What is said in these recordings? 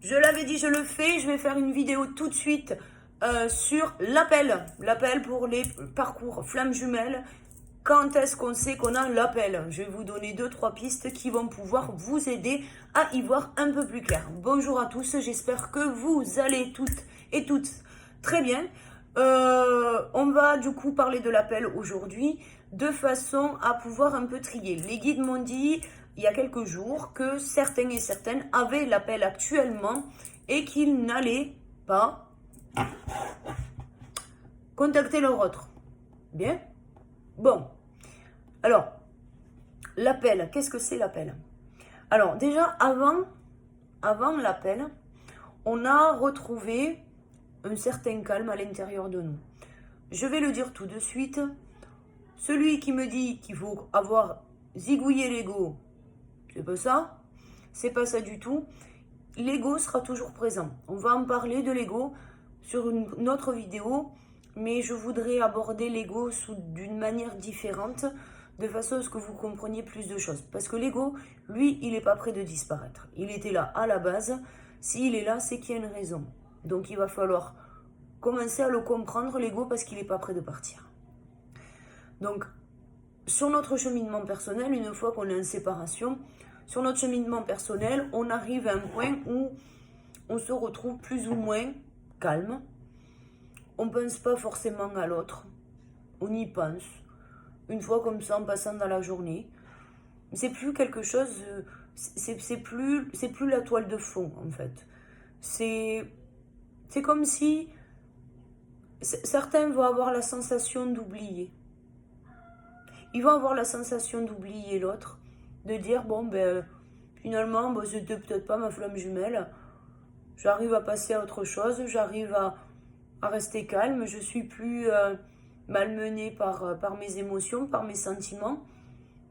Je l'avais dit, je le fais. Je vais faire une vidéo tout de suite sur l'appel. L'appel pour les parcours flammes jumelles. Quand est-ce qu'on sait qu'on a l'appel? Je vais vous donner 2-3 pistes qui vont pouvoir vous aider à y voir un peu plus clair. Bonjour à tous, j'espère que vous allez toutes et tous très bien. On va du coup parler de l'appel aujourd'hui de façon à pouvoir un peu trier. Les guides m'ont dit il y a quelques jours que certains et certaines avaient l'appel actuellement et qu'ils n'allaient pas contacter leur autre. Bien? Bon. Alors, l'appel, qu'est-ce que c'est l'appel? Alors déjà, avant l'appel, on a retrouvé un certain calme à l'intérieur de nous. Je vais le dire tout de suite. Celui qui me dit qu'il faut avoir zigouillé l'ego, c'est pas ça. C'est pas ça du tout. L'ego sera toujours présent. On va en parler de l'ego sur une autre vidéo, mais je voudrais aborder l'ego d'une manière différente, de façon à ce que vous compreniez plus de choses. Parce que l'ego, lui, il n'est pas prêt de disparaître. Il était là à la base. S'il est là, c'est qu'il y a une raison. Donc il va falloir commencer à le comprendre, l'ego, parce qu'il n'est pas prêt de partir. Donc, sur notre cheminement personnel, une fois qu'on est en séparation, sur notre cheminement personnel, on arrive à un point où on se retrouve plus ou moins calme. On ne pense pas forcément à l'autre. On y pense. Une fois comme ça, en passant dans la journée. C'est plus quelque chose... C'est plus la toile de fond, en fait. C'est comme si... Certains vont avoir la sensation d'oublier. Ils vont avoir la sensation d'oublier l'autre, de dire, bon, ben, finalement, ben, c'était peut-être pas ma flamme jumelle. J'arrive à passer à autre chose, j'arrive à rester calme, je suis plus malmenée par mes émotions, par mes sentiments.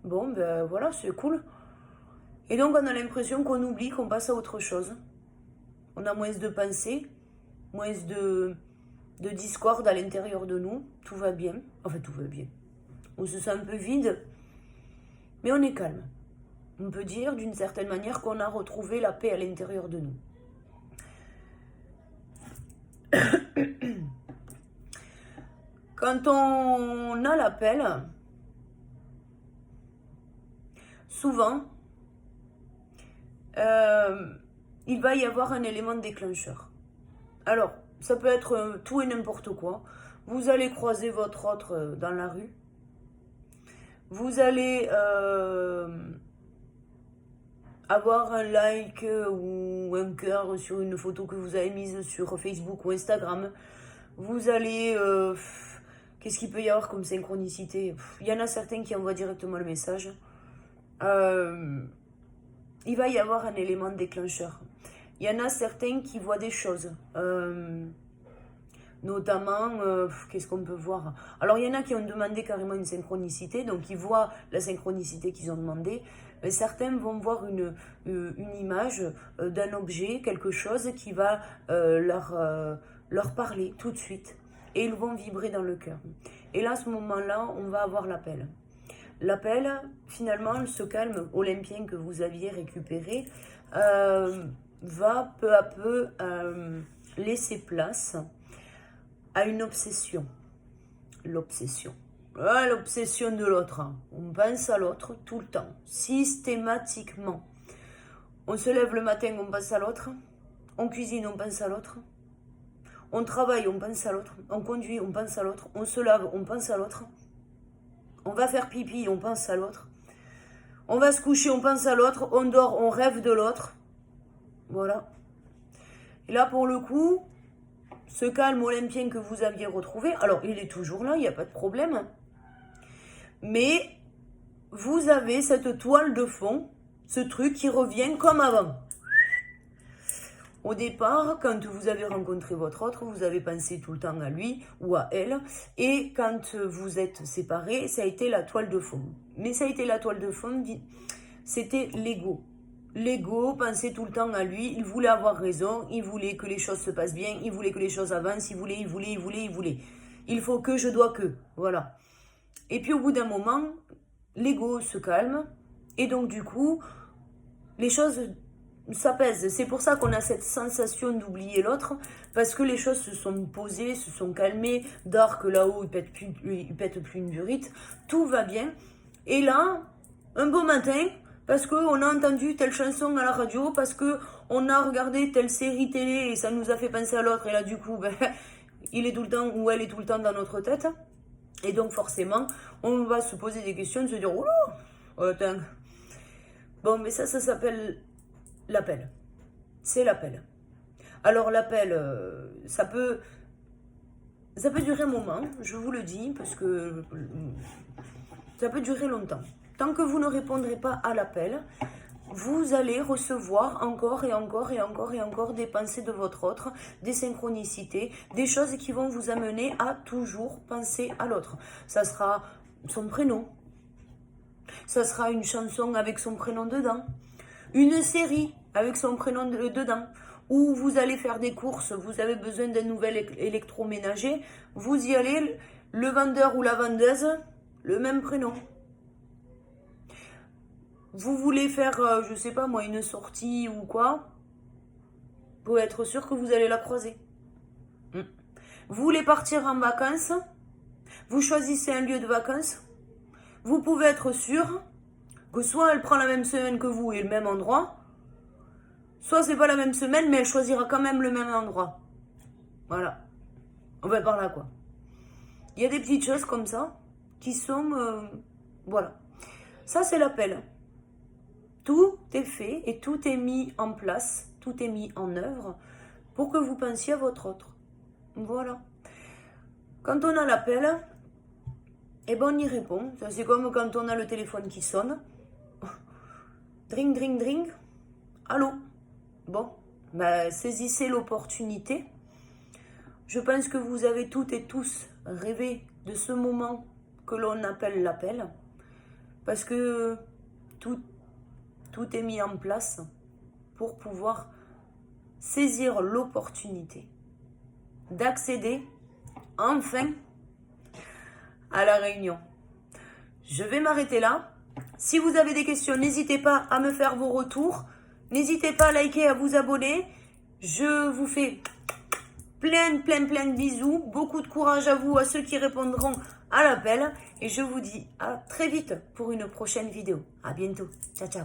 Bon, ben voilà, c'est cool. Et donc, on a l'impression qu'on oublie, qu'on passe à autre chose. On a moins de pensées, moins de discorde à l'intérieur de nous. Tout va bien. Enfin, tout va bien. On se sent un peu vide, mais on est calme. On peut dire d'une certaine manière qu'on a retrouvé la paix à l'intérieur de nous. Quand on a l'appel, souvent, il va y avoir un élément déclencheur. Alors, ça peut être tout et n'importe quoi. Vous allez croiser votre autre dans la rue. Vous allez avoir un like ou un cœur sur une photo que vous avez mise sur Facebook ou Instagram. Vous allez... qu'est-ce qu'il peut y avoir comme synchronicité? Il y en a certains qui envoient directement le message. Il va y avoir un élément déclencheur. Il y en a certains qui voient des choses. Notamment, qu'est-ce qu'on peut voir? Alors, il y en a qui ont demandé carrément une synchronicité, donc ils voient la synchronicité qu'ils ont demandé. Mais certains vont voir une image d'un objet, quelque chose qui va leur parler tout de suite. Et ils vont vibrer dans le cœur. Et là, à ce moment-là, on va avoir l'appel. L'appel, finalement, ce calme olympien que vous aviez récupéré, va peu à peu laisser place à une obsession. L'obsession. L'obsession de l'autre. On pense à l'autre tout le temps, systématiquement. On se lève le matin, on pense à l'autre. On cuisine, on pense à l'autre. On travaille, on pense à l'autre. On conduit, on pense à l'autre. On se lave, on pense à l'autre. On va faire pipi, on pense à l'autre. On va se coucher, on pense à l'autre. On dort, on rêve de l'autre. Voilà. Et là, pour le coup, ce calme olympien que vous aviez retrouvé, alors il est toujours là, il n'y a pas de problème. Mais vous avez cette toile de fond, ce truc qui revient comme avant. Au départ, quand vous avez rencontré votre autre, vous avez pensé tout le temps à lui ou à elle. Et quand vous êtes séparés, ça a été la toile de fond. Mais ça a été la toile de fond, c'était l'ego. L'ego pensait tout le temps à lui, il voulait avoir raison, il voulait que les choses se passent bien, il voulait que les choses avancent, il voulait. Il faut que, je dois que, voilà. Et puis au bout d'un moment, l'ego se calme, et donc du coup, les choses ça pèse. C'est pour ça qu'on a cette sensation d'oublier l'autre, parce que les choses se sont posées, se sont calmées. Dark, là-haut, il pète plus une durite. Tout va bien. Et là, un beau matin, parce qu'on a entendu telle chanson à la radio, parce qu'on a regardé telle série télé et ça nous a fait penser à l'autre. Et là, du coup, ben, il est tout le temps ou elle est tout le temps dans notre tête. Et donc, forcément, on va se poser des questions, se dire, oula, attends. Bon, mais ça s'appelle l'appel. C'est l'appel. Alors, l'appel, ça peut durer un moment, je vous le dis, parce que ça peut durer longtemps. Tant que vous ne répondrez pas à l'appel, vous allez recevoir encore et encore et encore et encore des pensées de votre autre, des synchronicités, des choses qui vont vous amener à toujours penser à l'autre. Ça sera son prénom, ça sera une chanson avec son prénom dedans, une série avec son prénom dedans, ou vous allez faire des courses, vous avez besoin d'un nouvel électroménager, vous y allez, le vendeur ou la vendeuse, le même prénom. Vous voulez faire, je sais pas moi, une sortie ou quoi, pour être sûr que vous allez la croiser. Vous voulez partir en vacances, vous choisissez un lieu de vacances, vous pouvez être sûr que soit elle prend la même semaine que vous et le même endroit, soit c'est pas la même semaine, mais elle choisira quand même le même endroit. Voilà. On va par là, quoi. Il y a des petites choses comme ça qui sont... voilà. Ça, c'est l'appel. Tout est fait et tout est mis en place, tout est mis en œuvre pour que vous pensiez à votre autre. Voilà. Quand on a l'appel, eh ben on y répond. Ça, c'est comme quand on a le téléphone qui sonne. Dring, dring, dring. Allô? Bon, ben, saisissez l'opportunité. Je pense que vous avez toutes et tous rêvé de ce moment que l'on appelle l'appel. Parce que tout est mis en place pour pouvoir saisir l'opportunité d'accéder enfin à la réunion. Je vais m'arrêter là. Si vous avez des questions, n'hésitez pas à me faire vos retours. N'hésitez pas à liker, à vous abonner. Je vous fais plein de bisous. Beaucoup de courage à vous, à ceux qui répondront à l'appel. Et je vous dis à très vite pour une prochaine vidéo. À bientôt. Ciao, ciao.